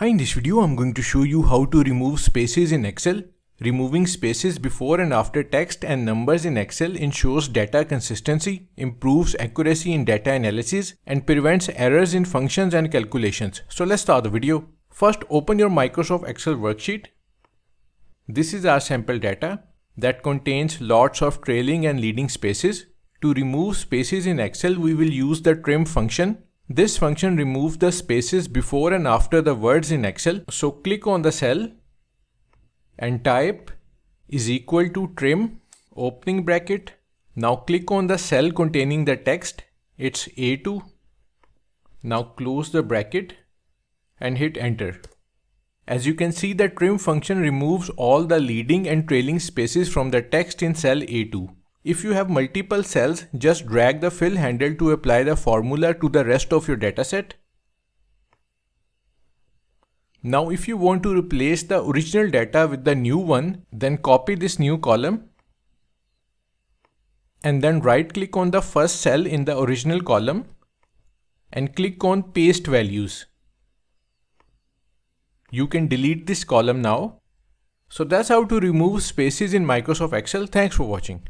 Hi, in this video I'm going to show you how to remove spaces in Excel. Removing spaces before and after text and numbers in Excel ensures data consistency, improves accuracy in data analysis, and prevents errors in functions and calculations. So let's start the video. First, open your Microsoft Excel worksheet. This is our sample data that contains lots of trailing and leading spaces. To remove spaces in Excel, we will use the trim function. This function removes the spaces before and after the words in Excel. So click on the cell and type is equal to trim, opening bracket. Now click on the cell containing the text. It's A2. Now close the bracket and hit enter. As you can see, the trim function removes all the leading and trailing spaces from the text in cell A2. If you have multiple cells, just drag the fill handle to apply the formula to the rest of your dataset. Now if you want to replace the original data with the new one, then copy this new column and then right click on the first cell in the original column and click on paste values. You can delete this column now. So that's how to remove spaces in Microsoft Excel. Thanks for watching.